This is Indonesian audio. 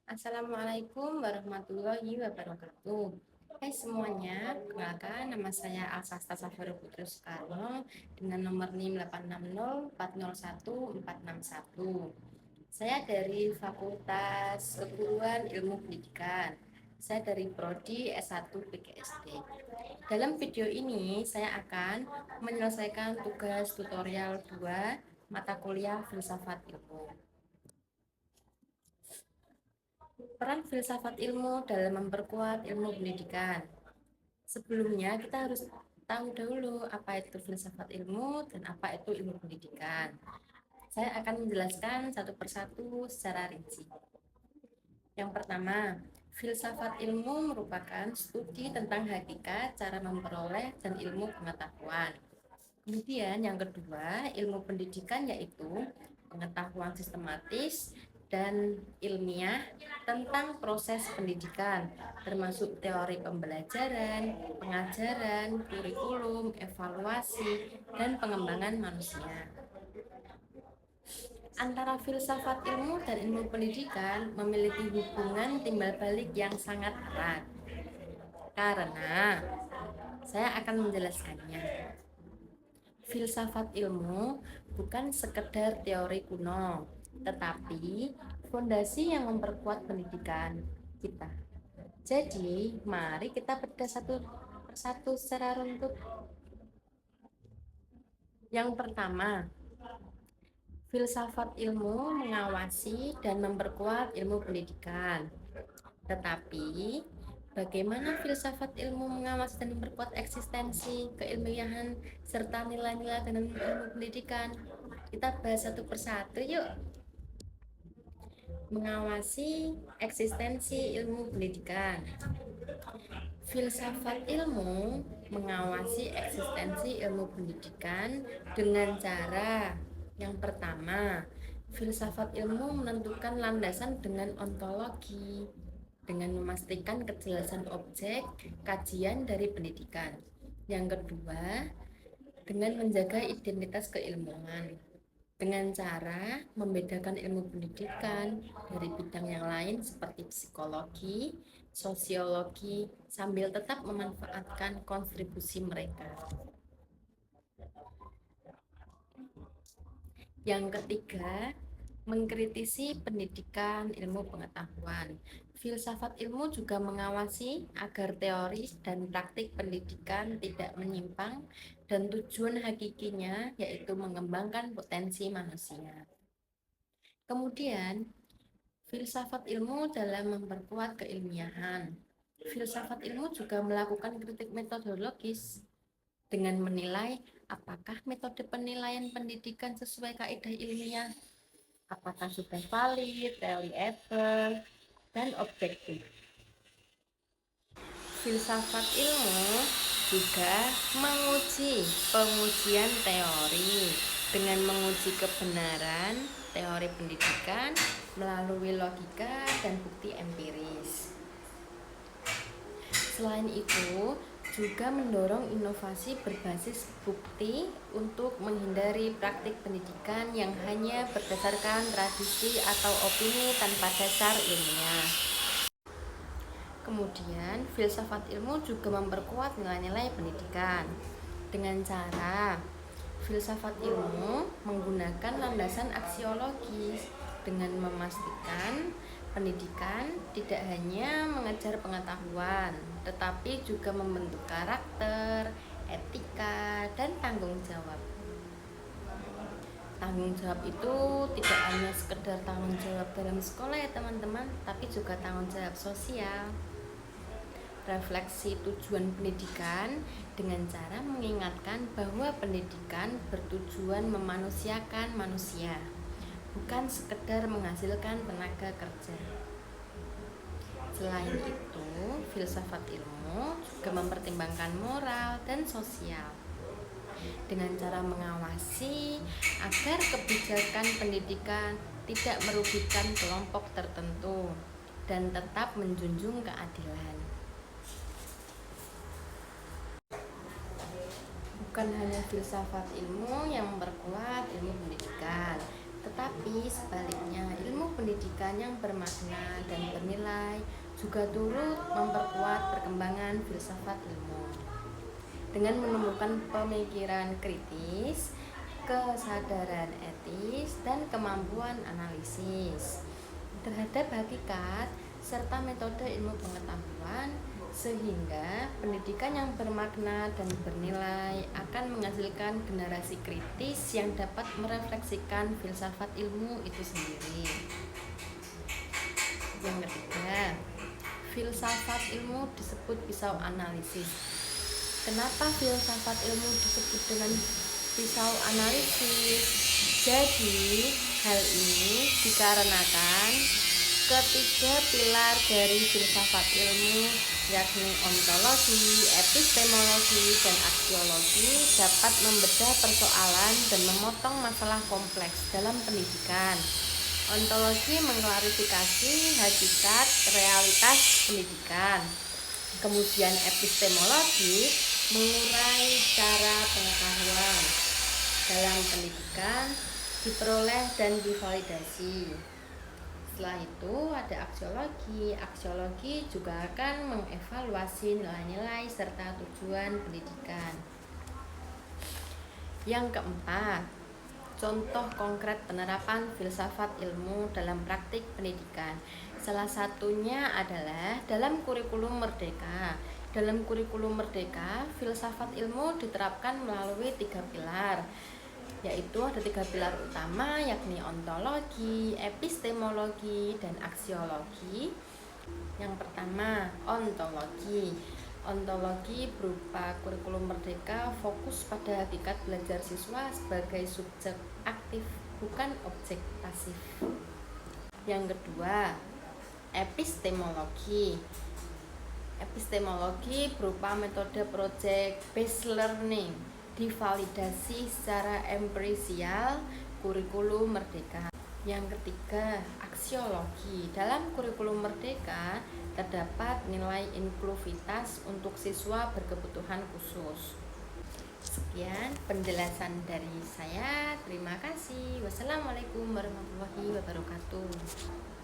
Assalamualaikum warahmatullahi wabarakatuh. Hai semuanya, perkenalkan nama saya Alsasta Safira Putri Soekarno dengan nomor NIM 860401461. Saya dari Fakultas Keguruan Ilmu Pendidikan. Saya dari Prodi S1 PGSD. Dalam video ini saya akan menyelesaikan tugas tutorial 2 mata kuliah Filsafat Ilmu. Peran filsafat ilmu dalam memperkuat ilmu pendidikan. Sebelumnya kita harus tahu dahulu apa itu filsafat ilmu dan apa itu ilmu pendidikan. Saya akan menjelaskan satu persatu secara rinci. Yang pertama, filsafat ilmu merupakan studi tentang hakikat, cara memperoleh, dan ilmu pengetahuan. Kemudian yang kedua, ilmu pendidikan yaitu pengetahuan sistematis dan ilmiah tentang proses pendidikan, termasuk teori pembelajaran, pengajaran, kurikulum, evaluasi, dan pengembangan manusia. Antara filsafat ilmu dan ilmu pendidikan memiliki hubungan timbal balik yang sangat erat. Karena saya akan menjelaskannya. Filsafat ilmu bukan sekedar teori kuno, tetapi fondasi yang memperkuat pendidikan kita. Jadi, mari kita bedah satu persatu secara runtut. Yang pertama, filsafat ilmu mengawasi dan memperkuat ilmu pendidikan. Tetapi, bagaimana filsafat ilmu mengawasi dan memperkuat eksistensi, keilmiahan, serta nilai-nilai dalam ilmu pendidikan? Kita bahas satu persatu yuk. Mengawasi eksistensi ilmu pendidikan. Filsafat ilmu mengawasi eksistensi ilmu pendidikan dengan cara yang pertama, filsafat ilmu menentukan landasan dengan ontologi, dengan memastikan kejelasan objek kajian dari pendidikan. Yang kedua, dengan menjaga identitas keilmuan, dengan cara membedakan ilmu pendidikan dari bidang yang lain seperti psikologi, sosiologi, sambil tetap memanfaatkan kontribusi mereka. Yang ketiga, mengkritisi pendidikan ilmu pengetahuan. Filsafat ilmu juga mengawasi agar teori dan praktik pendidikan tidak menyimpang dan tujuan hakikinya yaitu mengembangkan potensi manusia. Kemudian, filsafat ilmu dalam memperkuat keilmiahan. Filsafat ilmu juga melakukan kritik metodologis dengan menilai apakah metode penilaian pendidikan sesuai kaidah ilmiah, apakah sudah valid, reliable, dan objektif. Filsafat ilmu juga menguji pengujian teori dengan menguji kebenaran teori pendidikan melalui logika dan bukti empiris. Selain itu, juga mendorong inovasi berbasis bukti untuk menghindari praktik pendidikan yang hanya berdasarkan tradisi atau opini tanpa dasar ilmiah. Kemudian, filsafat ilmu juga memperkuat nilai-nilai pendidikan dengan cara filsafat ilmu menggunakan landasan aksiologis dengan memastikan pendidikan tidak hanya mengejar pengetahuan, tetapi juga membentuk karakter, etika, dan tanggung jawab. Tanggung jawab itu tidak hanya sekedar tanggung jawab dalam sekolah ya teman-teman, tapi juga tanggung jawab sosial. Refleksi tujuan pendidikan dengan cara mengingatkan bahwa pendidikan bertujuan memanusiakan manusia, bukan sekedar menghasilkan tenaga kerja. Selain itu, filsafat ilmu juga mempertimbangkan moral dan sosial dengan cara mengawasi agar kebijakan pendidikan tidak merugikan kelompok tertentu dan tetap menjunjung keadilan. Bukan hanya filsafat ilmu yang memperkuat ilmu pendidikan, Tetapi sebaliknya, ilmu pendidikan yang bermakna dan bernilai juga turut memperkuat perkembangan filsafat ilmu dengan menumbuhkan pemikiran kritis, kesadaran etis, dan kemampuan analisis terhadap hakikat serta metode ilmu pengetahuan, sehingga pendidikan yang bermakna dan bernilai akan menghasilkan generasi kritis yang dapat merefleksikan filsafat ilmu itu sendiri. Yang ketiga, filsafat ilmu disebut pisau analisis. Kenapa filsafat ilmu disebut dengan pisau analisis? Jadi, hal ini dikarenakan ketiga pilar dari filsafat ilmu, yakni ontologi, epistemologi, dan aksiologi, dapat membedah persoalan dan memotong masalah kompleks dalam pendidikan. Ontologi mengklarifikasi hakikat realitas pendidikan. Kemudian epistemologi mengurai cara pengetahuan dalam pendidikan diperoleh dan divalidasi. Setelah itu ada aksiologi. Aksiologi juga akan mengevaluasi nilai-nilai serta tujuan pendidikan. Yang keempat, contoh konkret penerapan filsafat ilmu dalam praktik pendidikan. Salah satunya adalah dalam kurikulum Merdeka. Dalam kurikulum Merdeka, filsafat ilmu diterapkan melalui 3 pilar, yaitu ada 3 pilar utama, yakni ontologi, epistemologi, dan aksiologi. Yang pertama, ontologi. Ontologi berupa kurikulum Merdeka fokus pada hakikat belajar siswa sebagai subjek aktif, bukan objek pasif. Yang kedua, epistemologi. Epistemologi berupa metode project based learning, divalidasi secara empirisial kurikulum Merdeka. Yang ketiga, aksiologi. Dalam kurikulum Merdeka terdapat nilai inklusivitas untuk siswa berkebutuhan khusus. Sekian penjelasan dari saya. Terima kasih. Wassalamualaikum warahmatullahi wabarakatuh.